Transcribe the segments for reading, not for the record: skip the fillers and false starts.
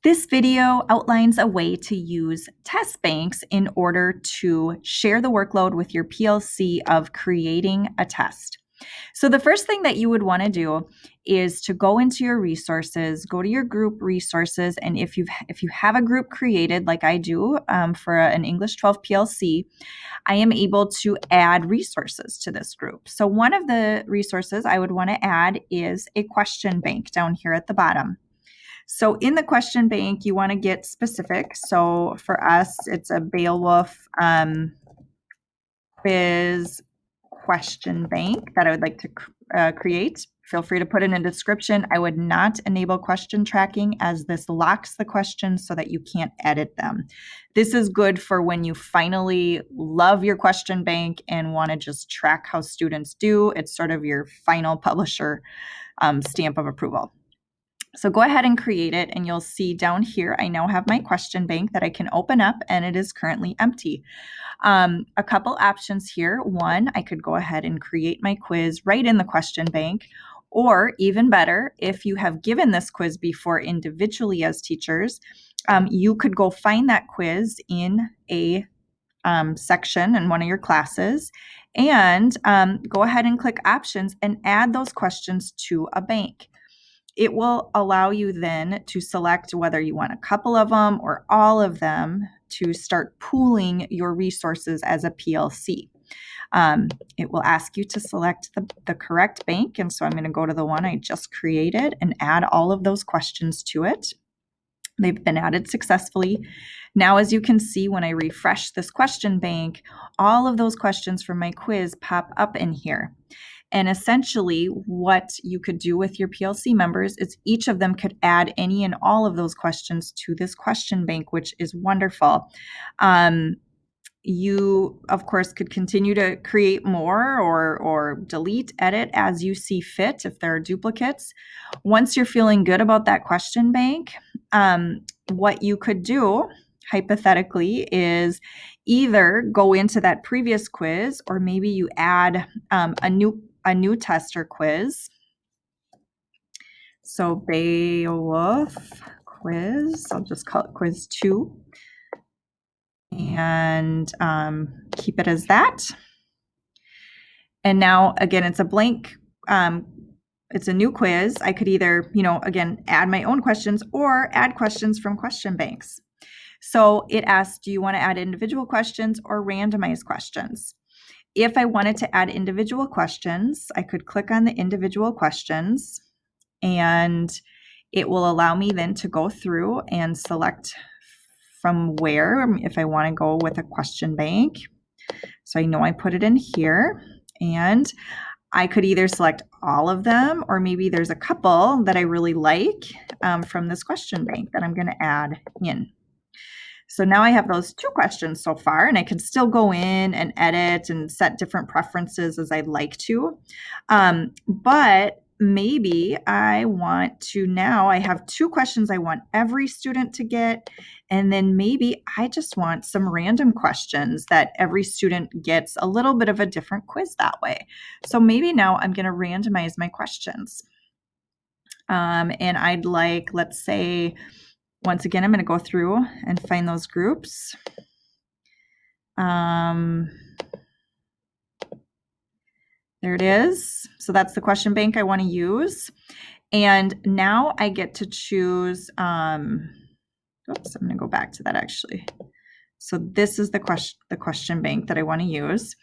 This video outlines a way to use test banks in order to share the workload with your PLC of creating a test. So the first thing that you would want to do is to go into your resources, go to your group resources, and if you have a group created like I do for an English 12 PLC, I am able to add resources to this group. So one of the resources I would want to add is a question bank down here at the bottom. So in the question bank, you want to get specific. So for us, it's a Beowulf quiz question bank that I would like to create. Feel free to put in a description. I would not enable question tracking as this locks the questions so that you can't edit them. This is good for when you finally love your question bank and want to just track how students do. It's sort of your final publisher stamp of approval. So go ahead and create it, and you'll see down here, I now have my question bank that I can open up, and it is currently empty. A couple options here. One, I could go ahead and create my quiz right in the question bank, or even better, if you have given this quiz before individually as teachers, you could go find that quiz in a section in one of your classes and go ahead and click options and add those questions to a bank. It will allow you then to select whether you want a couple of them or all of them to start pooling your resources as a PLC. It will ask you to select the correct bank, and so I'm going to go to the one I just created and add all of those questions to it. They've been added successfully. Now, as you can see, when I refresh this question bank, all of those questions from my quiz pop up in here. And essentially, what you could do with your PLC members is each of them could add any and all of those questions to this question bank, which is wonderful. You, of course, could continue to create more or delete, edit as you see fit if there are duplicates. Once you're feeling good about that question bank, what you could do hypothetically is either go into that previous quiz, or maybe you add a new test or quiz. So Beowulf quiz, I'll just call it quiz 2 and keep it as that. And now again, it's a blank, it's a new quiz. I could either, again, add my own questions or add questions from question banks. So it asks, do you want to add individual questions or randomized questions? If I wanted to add individual questions, I could click on the individual questions, and it will allow me then to go through and select from where, if I want to go with a question bank. So I know I put it in here, and I could either select all of them, or maybe there's a couple that I really like from this question bank that I'm going to add in. So now I have those 2 questions so far, and I can still go in and edit and set different preferences as I'd like to. But maybe I want to, now I have 2 questions I want every student to get, and then maybe I just want some random questions that every student gets a little bit of a different quiz that way. So maybe now I'm going to randomize my questions. And I'd like, let's say, once again, I'm going to go through and find those groups. There it is. So that's the question bank I want to use. And now I get to choose, oops, I'm going to go back to that actually. So this is the question bank that I want to use.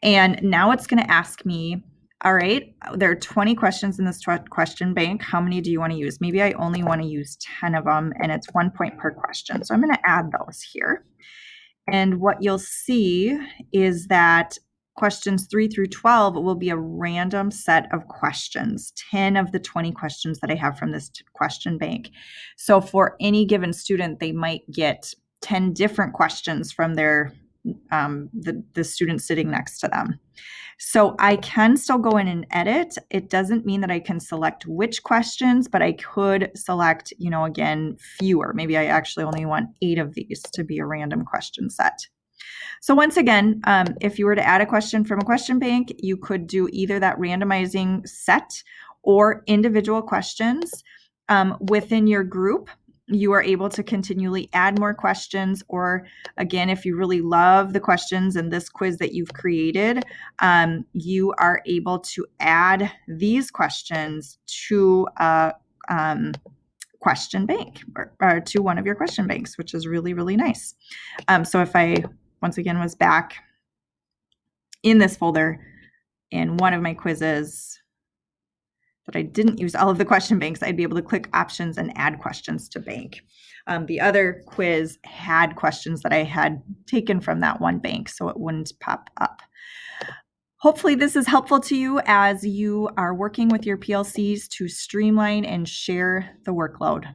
And now it's going to ask me, all right, there are 20 questions in this question bank. How many do you want to use? Maybe I only want to use 10 of them, and it's 1 point per question. So I'm going to add those here. And what you'll see is that questions 3 through 12 will be a random set of questions, 10 of the 20 questions that I have from this question bank. So for any given student, they might get 10 different questions from their the student sitting next to them. So I can still go in and edit. It doesn't mean that I can select which questions, but I could select, again, fewer. Maybe I actually only want 8 of these to be a random question set. So once again, if you were to add a question from a question bank, you could do either that randomizing set or individual questions within your group. You are able to continually add more questions, or again, if you really love the questions in this quiz that you've created, you are able to add these questions to a question bank, or to one of your question banks, which is really, really nice. So if I, once again, was back in this folder in one of my quizzes that I didn't use all of the question banks, I'd be able to click options and add questions to bank. The other quiz had questions that I had taken from that one bank, so it wouldn't pop up. Hopefully this is helpful to you as you are working with your PLCs to streamline and share the workload.